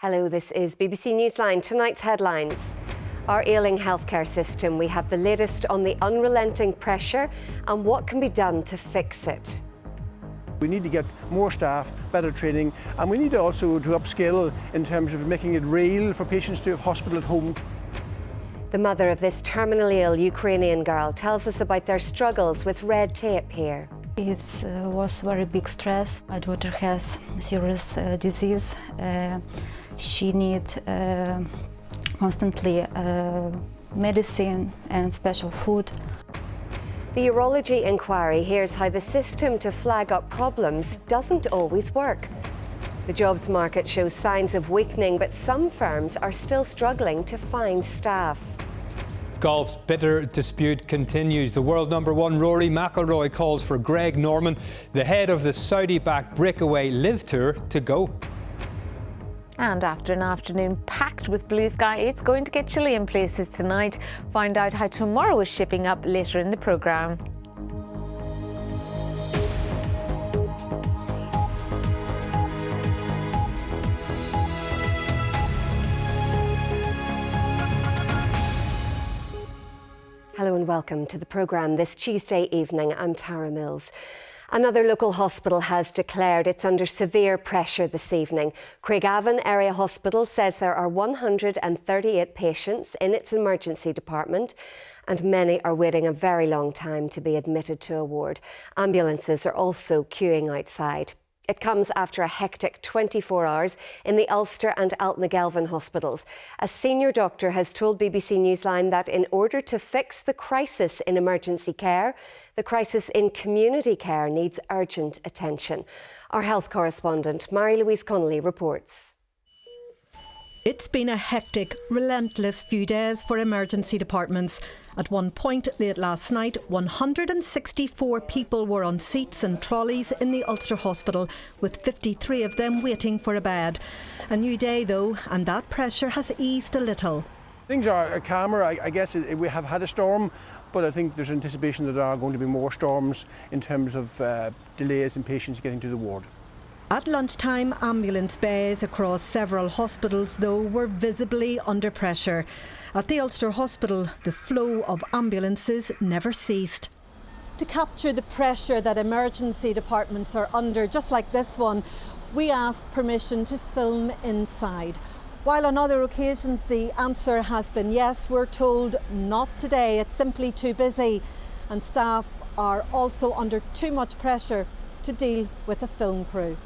Hello, this is BBC Newsline. Tonight's headlines. Our ailing healthcare system. We have the latest on the unrelenting pressure and what can be done to fix it. We need to get more staff, better training, and we need also to upskill in terms of making it real for patients to have hospital at home. The mother of this terminally ill Ukrainian girl tells us about their struggles with red tape here. It was very big stress. My daughter has serious disease. She needs constantly medicine and special food. The urology inquiry hears how the system to flag up problems doesn't always work. The jobs market shows signs of weakening, but some firms are still struggling to find staff. Golf's bitter dispute continues. The world number one Rory McIlroy calls for Greg Norman, the head of the Saudi-backed breakaway Live Tour, to go. And after an afternoon packed with blue sky, it's going to get chilly in places tonight. Find out how tomorrow is shaping up later in the programme. Hello and welcome to the programme this Tuesday evening. I'm Tara Mills. Another local hospital has declared it's under severe pressure this evening. Craigavon Area Hospital says there are 138 patients in its emergency department and many are waiting a very long time to be admitted to a ward. Ambulances are also queuing outside. It comes after a hectic 24 hours in the Ulster and Altnagelvin hospitals. A senior doctor has told BBC Newsline that in order to fix the crisis in emergency care, the crisis in community care needs urgent attention. Our health correspondent, Mary-Louise Connolly, reports. It's been a hectic, relentless few days for emergency departments. At one point late last night, 164 people were on seats and trolleys in the Ulster Hospital, with 53 of them waiting for a bed. A new day though, and that pressure has eased a little. Things are calmer. I guess we have had a storm, but I think there's anticipation that there are going to be more storms in terms of delays in patients getting to the ward. At lunchtime, ambulance bays across several hospitals, though, were visibly under pressure. At the Ulster Hospital, the flow of ambulances never ceased. To capture the pressure that emergency departments are under, just like this one, we asked permission to film inside. While on other occasions the answer has been yes, we're told not today, it's simply too busy. And staff are also under too much pressure to deal with a film crew.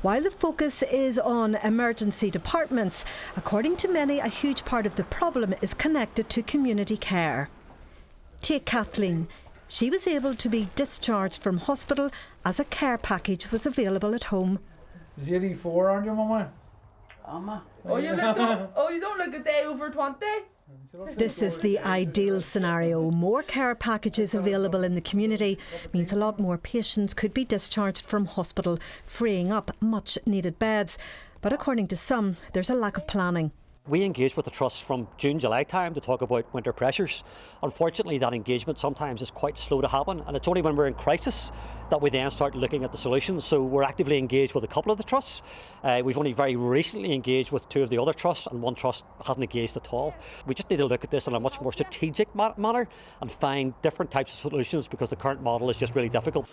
While the focus is on emergency departments, according to many, a huge part of the problem is connected to community care. Take Kathleen. She was able to be discharged from hospital as a care package was available at home. Is 84, aren't you, Mama? Mama. Oh, you don't look a day over 20. This is the ideal scenario. More care packages available in the community means a lot more patients could be discharged from hospital, freeing up much needed beds. But according to some, there's a lack of planning. We engaged with the Trust from June, July time to talk about winter pressures. Unfortunately, that engagement sometimes is quite slow to happen, and it's only when we're in crisis that we then start looking at the solutions. So we're actively engaged with a couple of the trusts. We've only very recently engaged with two of the other trusts, and one trust hasn't engaged at all. We just need to look at this in a much more strategic manner and find different types of solutions, because the current model is just really difficult.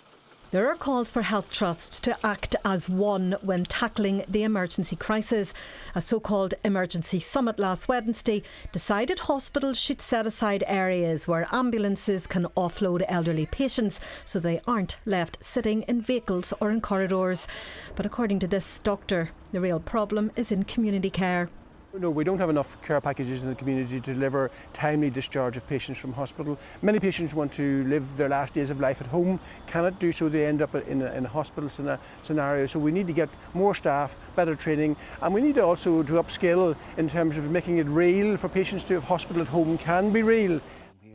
There are calls for health trusts to act as one when tackling the emergency crisis. A so-called emergency summit last Wednesday decided hospitals should set aside areas where ambulances can offload elderly patients so they aren't left sitting in vehicles or in corridors. But according to this doctor, the real problem is in community care. No, we don't have enough care packages in the community to deliver timely discharge of patients from hospital. Many patients want to live their last days of life at home, cannot do so, they end up in a hospital scenario. So we need to get more staff, better training, and we need also to upskill in terms of making it real for patients to have hospital at home can be real.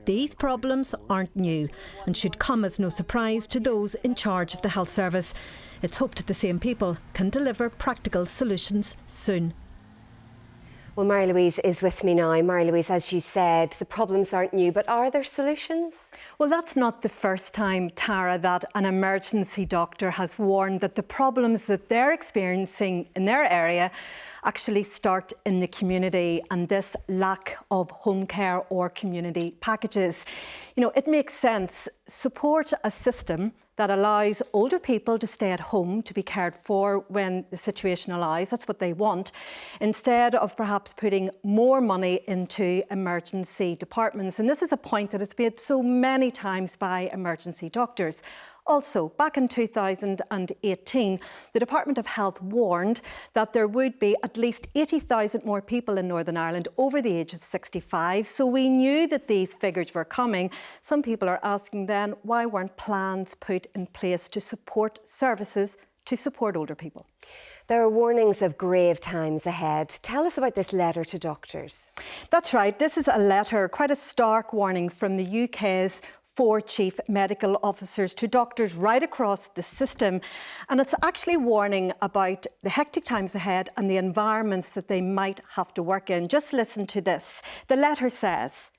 These problems aren't new and should come as no surprise to those in charge of the health service. It's hoped the same people can deliver practical solutions soon. Well, Mary-Louise is with me now. Mary-Louise, as you said, the problems aren't new, but are there solutions? Well, that's not the first time, Tara, that an emergency doctor has warned that the problems that they're experiencing in their area actually start in the community, and this lack of home care or community packages. You know, it makes sense. Support a system that allows older people to stay at home to be cared for when the situation allows. That's what they want, instead of perhaps putting more money into emergency departments. And this is a point that is made so many times by emergency doctors. Also, back in 2018, the Department of Health warned that there would be at least 80,000 more people in Northern Ireland over the age of 65. So we knew that these figures were coming. Some people are asking then, why weren't plans put in place to support services to support older people? There are warnings of grave times ahead. Tell us about this letter to doctors. That's right. This is a letter, quite a stark warning from the UK's 4 chief medical officers to doctors right across the system. And it's actually warning about the hectic times ahead and the environments that they might have to work in. Just listen to this. The letter says,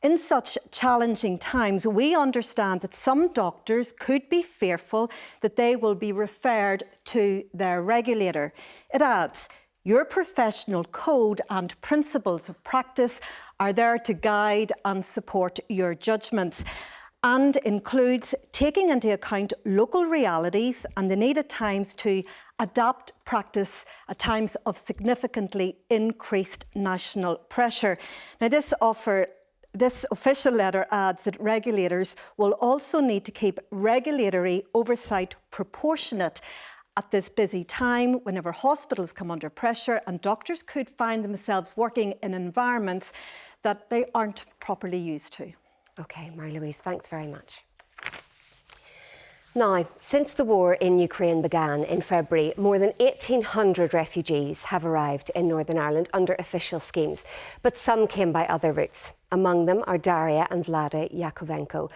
in such challenging times, we understand that some doctors could be fearful that they will be referred to their regulator. It adds, your professional code and principles of practice are there to guide and support your judgments, and includes taking into account local realities and the need at times to adapt practice at times of significantly increased national pressure. Now, this official letter adds that regulators will also need to keep regulatory oversight proportionate at this busy time, whenever hospitals come under pressure and doctors could find themselves working in environments that they aren't properly used to. OK, Mary-Louise, thanks very much. Now, since the war in Ukraine began in February, more than 1,800 refugees have arrived in Northern Ireland under official schemes, but some came by other routes. Among them are Daria and Vlada Yakovenko.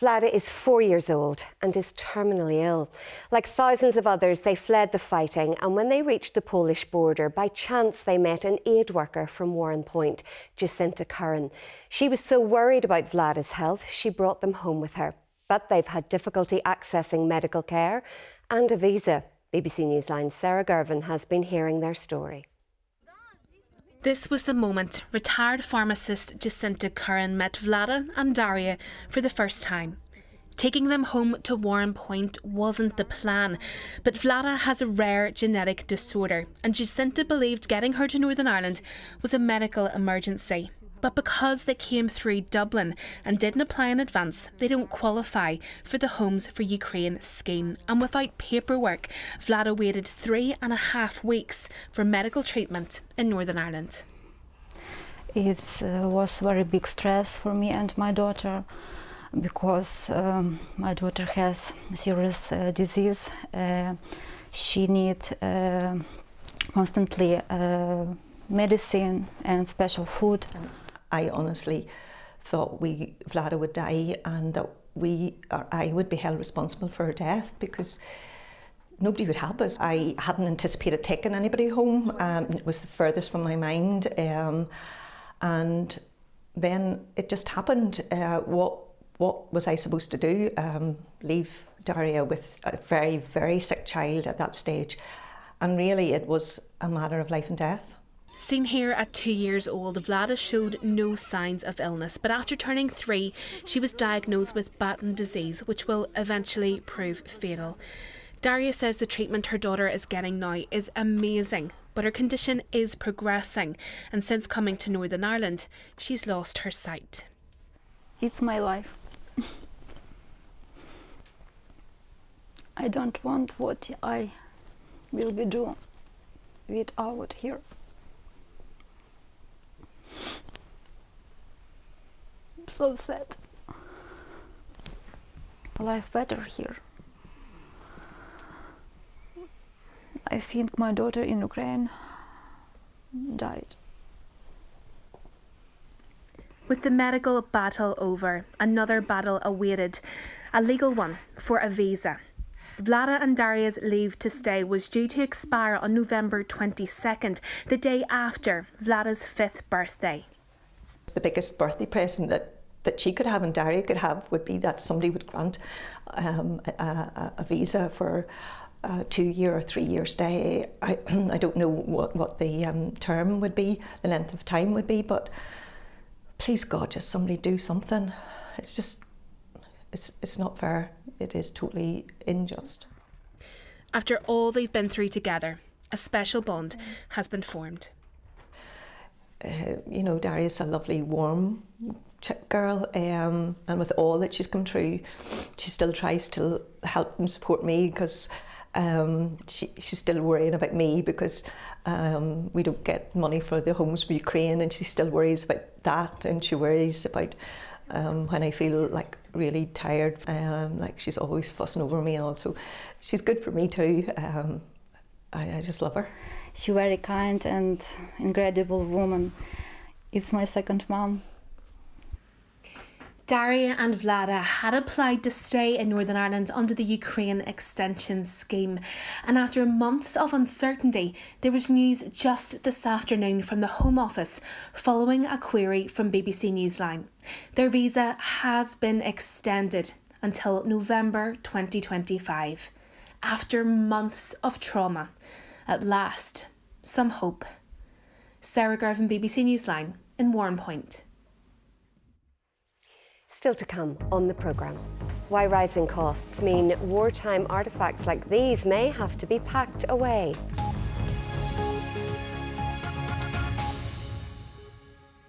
Vlada is 4 years old and is terminally ill. Like thousands of others, they fled the fighting, and when they reached the Polish border, by chance they met an aid worker from Warrenpoint, Jacinta Curran. She was so worried about Vlada's health, she brought them home with her. But they've had difficulty accessing medical care and a visa. BBC Newsline's Sarah Gervin has been hearing their story. This was the moment retired pharmacist Jacinta Curran met Vlada and Daria for the first time. Taking them home to Warrenpoint wasn't the plan, but Vlada has a rare genetic disorder, and Jacinta believed getting her to Northern Ireland was a medical emergency. But because they came through Dublin and didn't apply in advance, they don't qualify for the Homes for Ukraine scheme. And without paperwork, Vlada waited 3.5 weeks for medical treatment in Northern Ireland. It was very big stress for me and my daughter, because my daughter has serious disease. She needs constantly medicine and special food. I honestly thought Vlada would die, and that I would be held responsible for her death, because nobody would help us. I hadn't anticipated taking anybody home. It was the furthest from my mind, and then it just happened. What was I supposed to do? Leave Daria with a very, very sick child at that stage, and really it was a matter of life and death. Seen here at 2 years old, Vlada showed no signs of illness, but after turning 3, she was diagnosed with Batten disease, which will eventually prove fatal. Daria says the treatment her daughter is getting now is amazing, but her condition is progressing, and since coming to Northern Ireland, she's lost her sight. It's my life. I don't want what I will be doing without here. So sad. Life better here. I think my daughter in Ukraine died. With the medical battle over, another battle awaited, a legal one for a visa. Vlada and Daria's leave to stay was due to expire on November 22nd, the day after Vlada's 5th birthday. The biggest birthday present that she could have and Daria could have would be that somebody would grant a visa for a 2-year or 3-year stay. I don't know what the term would be, the length of time would be, but please God, just somebody do something. It's just, it's not fair. It is totally unjust. After all they've been through together, a special bond has been formed. You know, Daria's a lovely, warm girl, and with all that she's come through, she still tries to help and support me because she's still worrying about me because we don't get money for the Homes for Ukraine, and she still worries about that, and she worries about when I feel like really tired, like she's always fussing over me, and also she's good for me too. I just love her. She's very kind and incredible woman. It's my second mom. Daria and Vlada had applied to stay in Northern Ireland under the Ukraine Extension Scheme, and after months of uncertainty, there was news just this afternoon from the Home Office following a query from BBC Newsline. Their visa has been extended until November 2025. After months of trauma, at last, some hope. Sarah Gervin, BBC Newsline in Warrenpoint. Still to come on the programme. Why rising costs mean wartime artefacts like these may have to be packed away.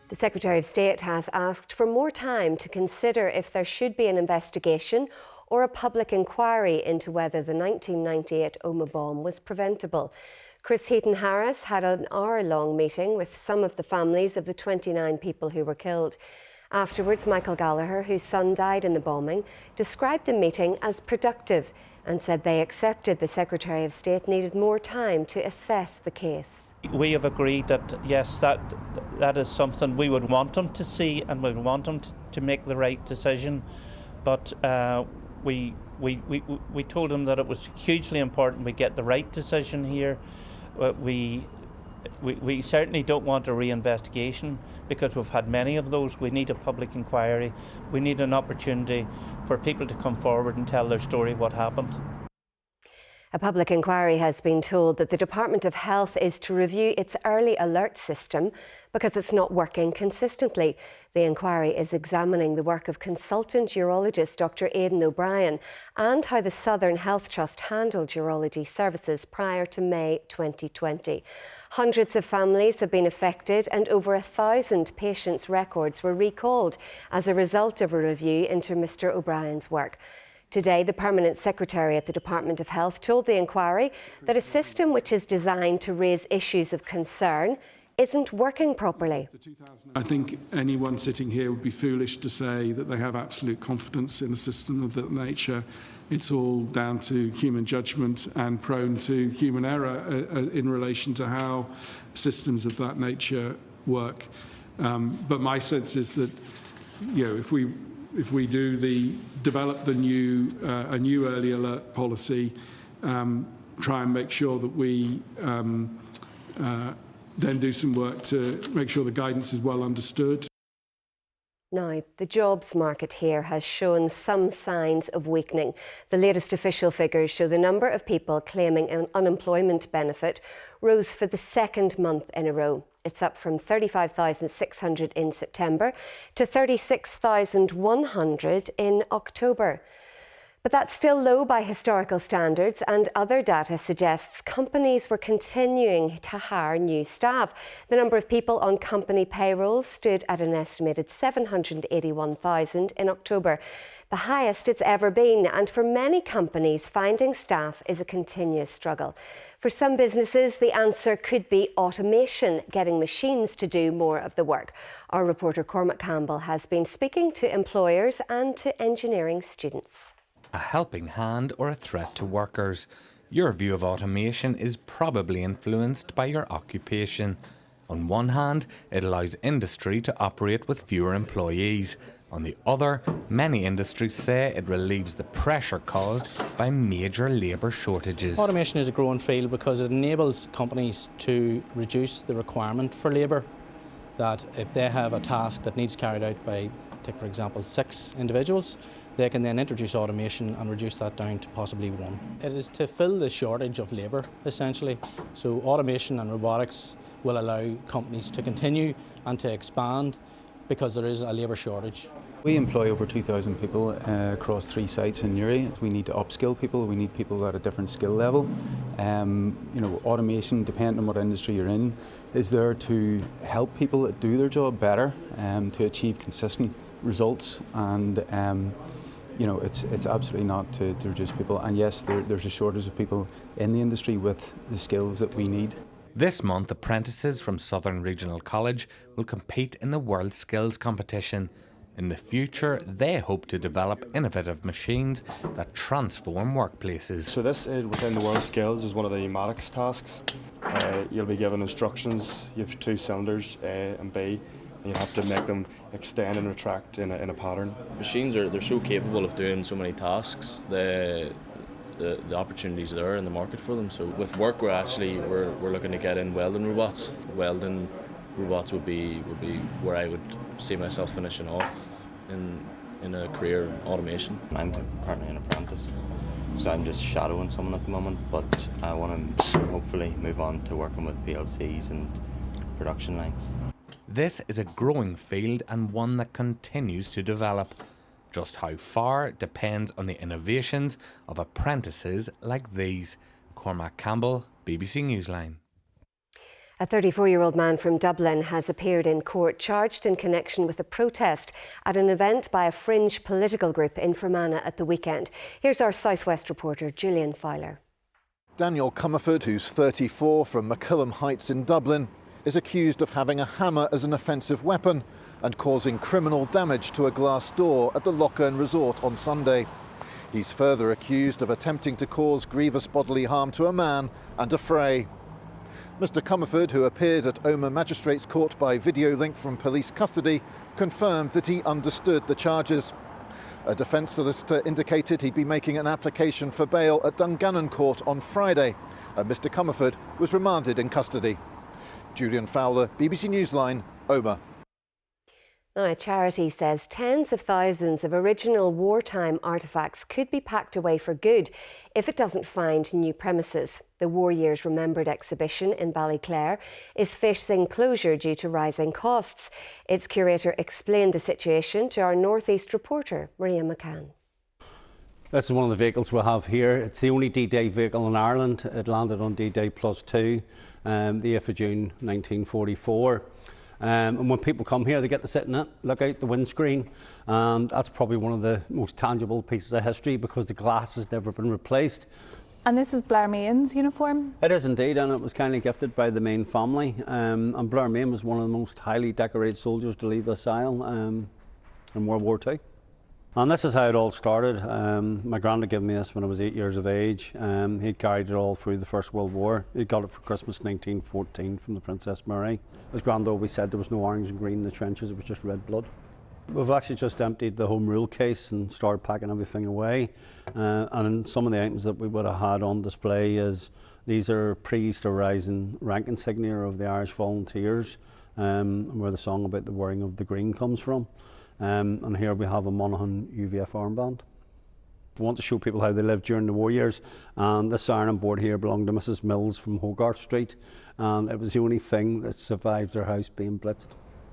The Secretary of State has asked for more time to consider if there should be an investigation or a public inquiry into whether the 1998 Omagh bomb was preventable. Chris Heaton-Harris had an hour-long meeting with some of the families of the 29 people who were killed. Afterwards, Michael Gallagher, whose son died in the bombing, described the meeting as productive and said they accepted the Secretary of State needed more time to assess the case. We have agreed that, yes, that is something we would want them to see, and we would want them to make the right decision. But we told them that it was hugely important we get the right decision here. We certainly don't want a reinvestigation because we've had many of those. We need a public inquiry. We need an opportunity for people to come forward and tell their story, what happened. A public inquiry has been told that the Department of Health is to review its early alert system because it's not working consistently. The inquiry is examining the work of consultant urologist Dr. Aidan O'Brien and how the Southern Health Trust handled urology services prior to May 2020. Hundreds of families have been affected and over 1,000 patients' records were recalled as a result of a review into Mr. O'Brien's work. Today, the Permanent Secretary at the Department of Health told the inquiry that a system which is designed to raise issues of concern isn't working properly. I think anyone sitting here would be foolish to say that they have absolute confidence in a system of that nature. It's all down to human judgment and prone to human error in relation to how systems of that nature work. But my sense is that, you know, if we develop a new early alert policy, try and make sure that we then do some work to make sure the guidance is well understood. Now, the jobs market here has shown some signs of weakening. The latest official figures show the number of people claiming an unemployment benefit rose for the second month in a row. It's up from 35,600 in September to 36,100 in October. But that's still low by historical standards, and other data suggests companies were continuing to hire new staff. The number of people on company payrolls stood at an estimated 781,000 in October, the highest it's ever been, and for many companies, finding staff is a continuous struggle. For some businesses, the answer could be automation, getting machines to do more of the work. Our reporter Cormac Campbell has been speaking to employers and to engineering students. A helping hand or a threat to workers? Your view of automation is probably influenced by your occupation. On one hand, it allows industry to operate with fewer employees. On the other, many industries say it relieves the pressure caused by major labour shortages. Automation is a growing field because it enables companies to reduce the requirement for labour. That if they have a task that needs carried out by, take for example, 6 individuals, they can then introduce automation and reduce that down to possibly 1. It is to fill the shortage of labour, essentially. So automation and robotics will allow companies to continue and to expand because there is a labour shortage. We employ over 2,000 people across 3 sites in Newry. We need to upskill people. We need people at a different skill level. Automation, depending on what industry you're in, is there to help people do their job better, to achieve consistent results, and it's absolutely not to reduce people. And yes, there's a shortage of people in the industry with the skills that we need. This month, apprentices from Southern Regional College will compete in the World Skills Competition. In the future, they hope to develop innovative machines that transform workplaces. So this, within the World Skills, is one of the pneumatics tasks. You'll be given instructions. You have 2 cylinders, A and B, and you have to make them extend and retract in a pattern. Machines they're so capable of doing so many tasks. The opportunities are there in the market for them. So with work, we're looking to get in welding robots. Welding robots would be where I would see myself finishing off in a career in automation. I'm currently an apprentice, so I'm just shadowing someone at the moment, but I want to hopefully move on to working with PLCs and production lines. This is a growing field and one that continues to develop. Just how far depends on the innovations of apprentices like these. Cormac Campbell, BBC Newsline. A 34-year-old man from Dublin has appeared in court charged in connection with a protest at an event by a fringe political group in Fermanagh at the weekend. Here's our South West reporter, Julian Fowler. Daniel Comerford, who's 34, from McCullum Heights in Dublin, is accused of having a hammer as an offensive weapon and causing criminal damage to a glass door at the Lochern Resort on Sunday. He's further accused of attempting to cause grievous bodily harm to a man and a fray. Mr Comerford, who appeared at Omagh Magistrates Court by video link from police custody, confirmed that he understood the charges. A defence solicitor indicated he'd be making an application for bail at Dungannon Court on Friday, and Mr Comerford was remanded in custody. Julian Fowler, BBC Newsline, Omagh. Now, a charity says tens of thousands of original wartime artefacts could be packed away for good if it doesn't find new premises. The War Years Remembered exhibition in Ballyclare is facing closure due to rising costs. Its curator explained the situation to our North East reporter, Maria McCann. This is one of the vehicles we have here. It's the only D-Day vehicle in Ireland. It landed on D-Day +2, the 8th of June 1944. And when people come here, they get to sit in it, look out the windscreen, and that's probably one of the most tangible pieces of history because the glass has never been replaced. And this is Blair Main's uniform? It is indeed, and it was kindly gifted by the Main family. And Blair Main was one of the most highly decorated soldiers to leave this isle in World War II. And this is how it all started. My granddad gave me this when I was 8 years of age. He'd carried it all through the First World War. He got it for Christmas 1914 from the Princess Mary. His granddad always said there was no orange and green in the trenches, it was just red blood. We've actually just emptied the home rule case and started packing everything away. And some of the items that we would have had on display is these are pre-Easter Rising rank insignia of the Irish Volunteers, where the song about the wearing of the green comes from. And here we have a Monaghan UVF armband. We want to show people how they lived during the war years, and this iron board here belonged to Mrs Mills from Hogarth Street, and it was the only thing that survived their house being blitzed.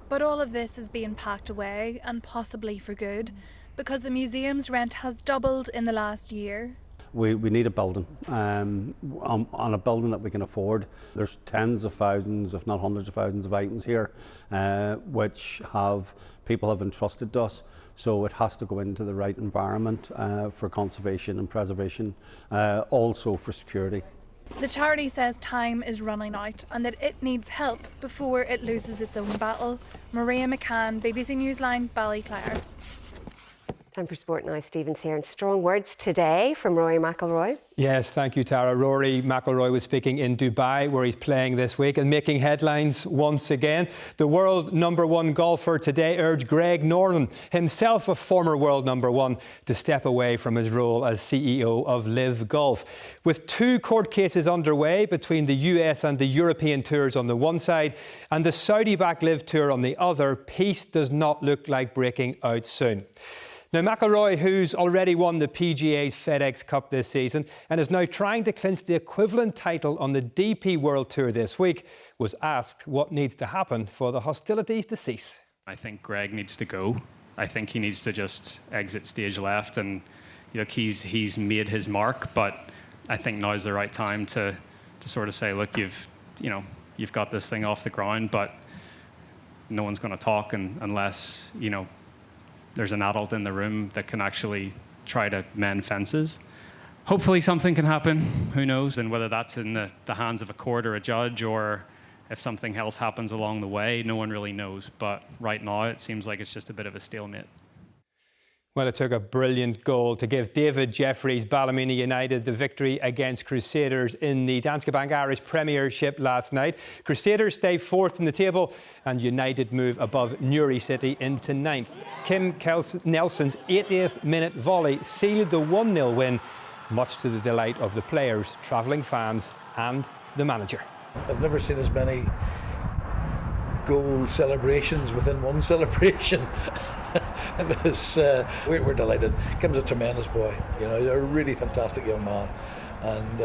But all of this is being packed away, and possibly for good, because the museum's rent has doubled in the last year. We need a building, and a building that we can afford. There's tens of thousands, if not hundreds of thousands of items here, which people have entrusted to us. So it has to go into the right environment for conservation and preservation, also for security. The charity says time is running out and that it needs help before it loses its own battle. Maria McCann, BBC Newsline, Ballyclare. Time for Sport now. Stephen's here, and strong words today from Rory McIlroy. Yes, thank you, Tara. Rory McIlroy was speaking in Dubai, where he's playing this week and making headlines once again. The world #1 golfer today urged Greg Norman, himself a former world #1, to step away from his role as CEO of Live Golf. With 2 court cases underway between the US and the European tours on the one side and the Saudi-backed Live Tour on the other, peace does not look like breaking out soon. Now, McIlroy, who's already won the PGA's FedEx Cup this season and is now trying to clinch the equivalent title on the DP World Tour this week, was asked what needs to happen for the hostilities to cease. I think Greg needs to go. I think he needs to just exit stage left, and look, he's made his mark, but I think now's the right time to sort of say, look, you've got this thing off the ground, but no one's going to talk unless there's an adult in the room that can actually try to mend fences. Hopefully something can happen, who knows, and whether that's in the hands of a court or a judge, or if something else happens along the way, no one really knows. But right now it seems like it's just a bit of a stalemate. Well, it took a brilliant goal to give David Jeffries Ballymena United the victory against Crusaders in the Danske Bank Irish Premiership last night. Crusaders stay 4th in the table and United move above Newry City into 9th. Kim Nelson's 80th minute volley sealed the 1-0 win, much to the delight of the players, travelling fans and the manager. I've never seen as many goal celebrations within one celebration. We're delighted. Kim's a tremendous boy, he's a really fantastic young man, and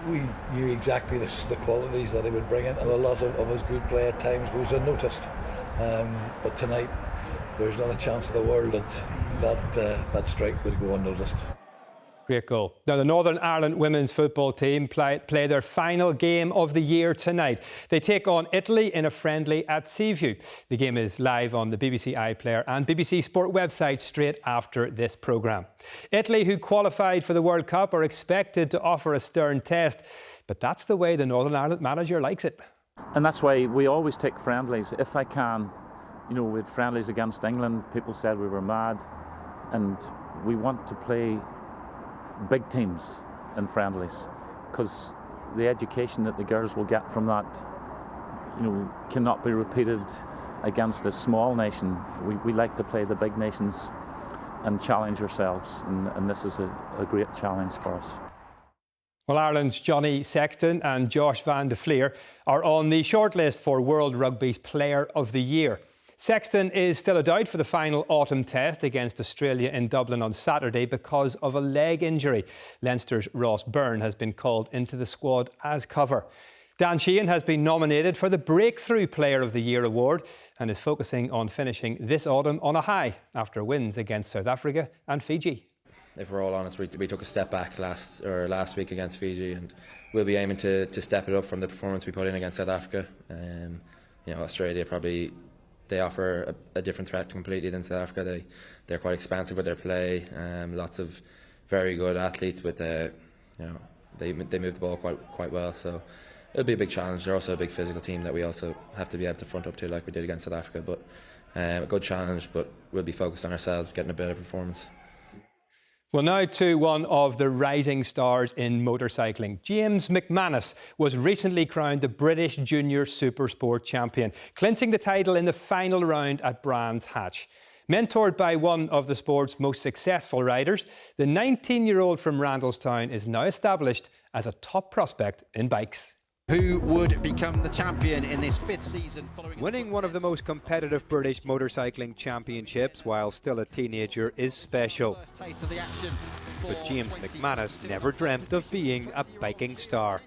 we knew exactly the qualities that he would bring in, and a lot of his good play at times goes unnoticed. But tonight, there's not a chance in the world that strike would go unnoticed. Great goal. Now, the Northern Ireland women's football team play their final game of the year tonight. They take on Italy in a friendly at Seaview. The game is live on the BBC iPlayer and BBC Sport website straight after this programme. Italy, who qualified for the World Cup, are expected to offer a stern test, but that's the way the Northern Ireland manager likes it. And that's why we always take friendlies, if I can. With friendlies against England, people said we were mad, and we want to play big teams in friendlies, because the education that the girls will get from that cannot be repeated against a small nation. We like to play the big nations and challenge ourselves, and this is a great challenge for us. Well, Ireland's Johnny Sexton and Josh van de Vlier are on the shortlist for World Rugby's Player of the Year. Sexton is still a doubt for the final autumn test against Australia in Dublin on Saturday because of a leg injury. Leinster's Ross Byrne has been called into the squad as cover. Dan Sheehan has been nominated for the Breakthrough Player of the Year award and is focusing on finishing this autumn on a high after wins against South Africa and Fiji. If we're all honest, we took a step back last week against Fiji, and we'll be aiming to step it up from the performance we put in against South Africa. Australia probably, they offer a different threat completely than South Africa. They're quite expansive with their play. Lots of very good athletes with they move the ball quite well. So it'll be a big challenge. They're also a big physical team that we also have to be able to front up to, like we did against South Africa. But a good challenge. But we'll be focused on ourselves, getting a better performance. Well, now to one of the rising stars in motorcycling. James McManus was recently crowned the British Junior Supersport champion, clinching the title in the final round at Brands Hatch. Mentored by one of the sport's most successful riders, the 19-year-old from Randalstown is now established as a top prospect in bikes. Who would become the champion in this 5th season? Winning one of the most competitive British motorcycling championships while still a teenager is special. But James McManus never dreamt of being a biking star.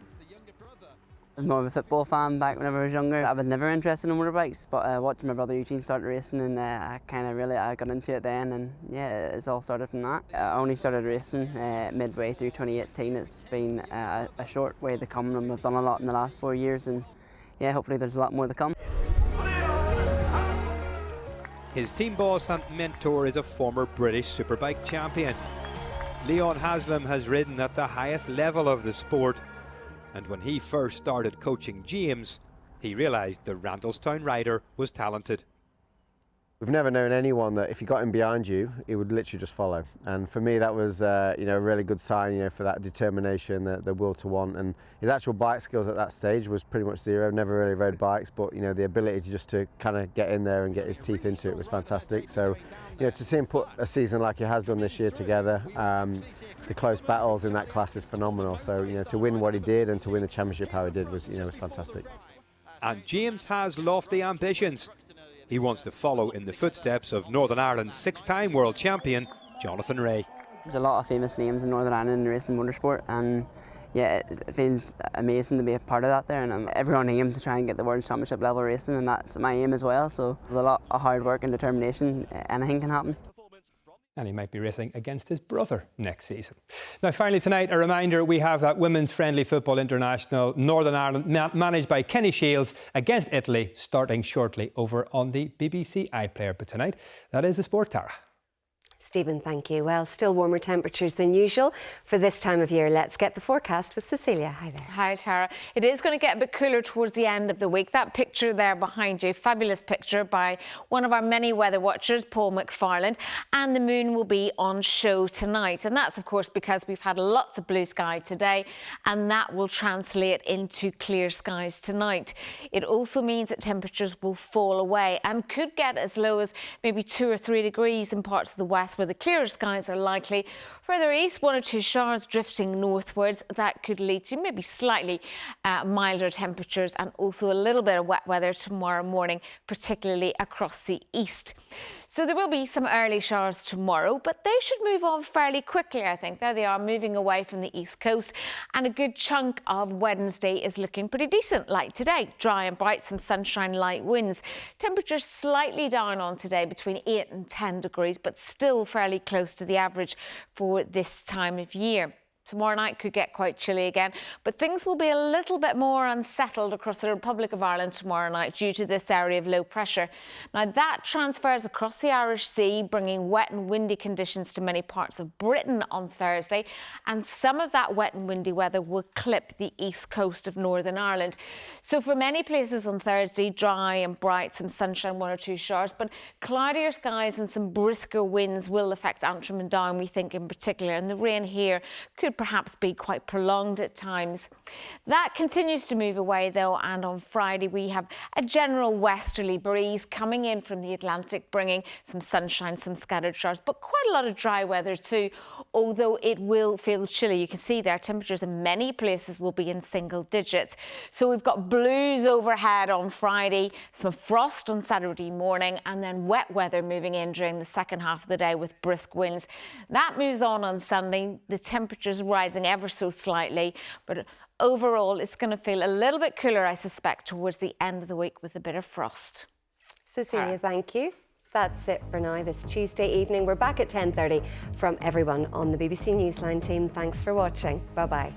I was more of a football fan back whenever I was younger. I was never interested in motorbikes, but watching my brother Eugene start racing, and I kind of really got into it then, and yeah, it's all started from that. I only started racing midway through 2018. It's been a short way to come, and we've done a lot in the last 4 years, and yeah, hopefully there's a lot more to come. His team boss and mentor is a former British Superbike champion. Leon Haslam has ridden at the highest level of the sport. And when he first started coaching James, he realised the Randalstown rider was talented. We've never known anyone that if you got him behind you, he would literally just follow. And for me, that was a really good sign, for that determination, the will to want. And his actual bike skills at that stage was pretty much zero. Never really rode bikes, but the ability to just to kind of get in there and get his teeth into it was fantastic. So, to see him put a season like he has done this year together, the close battles in that class is phenomenal. So, to win what he did and to win the championship how he did was fantastic. And James has lofty ambitions. He wants to follow in the footsteps of Northern Ireland's 6-time world champion, Jonathan Rea. There's a lot of famous names in Northern Ireland in racing motorsport, and yeah, it feels amazing to be a part of that there. And everyone aims to try and get the World Championship level racing, and that's my aim as well. So with a lot of hard work and determination, anything can happen. And he might be racing against his brother next season. Now, finally tonight, a reminder, we have that Women's Friendly Football International, Northern Ireland, managed by Kenny Shields, against Italy, starting shortly over on the BBC iPlayer. But tonight, that is the sport, Tara. Stephen, thank you. Well, still warmer temperatures than usual for this time of year. Let's get the forecast with Cecilia. Hi there. Hi, Tara. It is going to get a bit cooler towards the end of the week. That picture there behind you, fabulous picture by one of our many weather watchers, Paul McFarland, and the moon will be on show tonight. And that's, of course, because we've had lots of blue sky today, and that will translate into clear skies tonight. It also means that temperatures will fall away and could get as low as maybe 2 or 3 degrees in parts of the west, where the clearer skies are likely. Further east, 1 or 2 showers drifting northwards. That could lead to maybe slightly milder temperatures and also a little bit of wet weather tomorrow morning, particularly across the east. So there will be some early showers tomorrow, but they should move on fairly quickly, I think. There they are, moving away from the east coast, and a good chunk of Wednesday is looking pretty decent, like today. Dry and bright, some sunshine, light winds. Temperatures slightly down on today, between 8 and 10 degrees, but still fairly close to the average for this time of year. Tomorrow night could get quite chilly again, but things will be a little bit more unsettled across the Republic of Ireland tomorrow night due to this area of low pressure. Now that transfers across the Irish Sea, bringing wet and windy conditions to many parts of Britain on Thursday, and some of that wet and windy weather will clip the east coast of Northern Ireland. So for many places on Thursday, dry and bright, some sunshine, 1 or 2 showers, but cloudier skies and some brisker winds will affect Antrim and Down, we think, in particular, and the rain here could perhaps be quite prolonged at times. That continues to move away though, and on Friday we have a general westerly breeze coming in from the Atlantic, bringing some sunshine, some scattered showers, but quite a lot of dry weather too, although it will feel chilly. You can see there temperatures in many places will be in single digits. So we've got blues overhead on Friday, some frost on Saturday morning, and then wet weather moving in during the second half of the day with brisk winds. That moves on Sunday. The temperatures rising ever so slightly, but overall it's going to feel a little bit cooler, I suspect, towards the end of the week with a bit of frost. Cecilia, thank you. That's it for now this Tuesday evening. We're back at 10:30 from everyone on the BBC Newsline team. Thanks for watching. Bye-bye.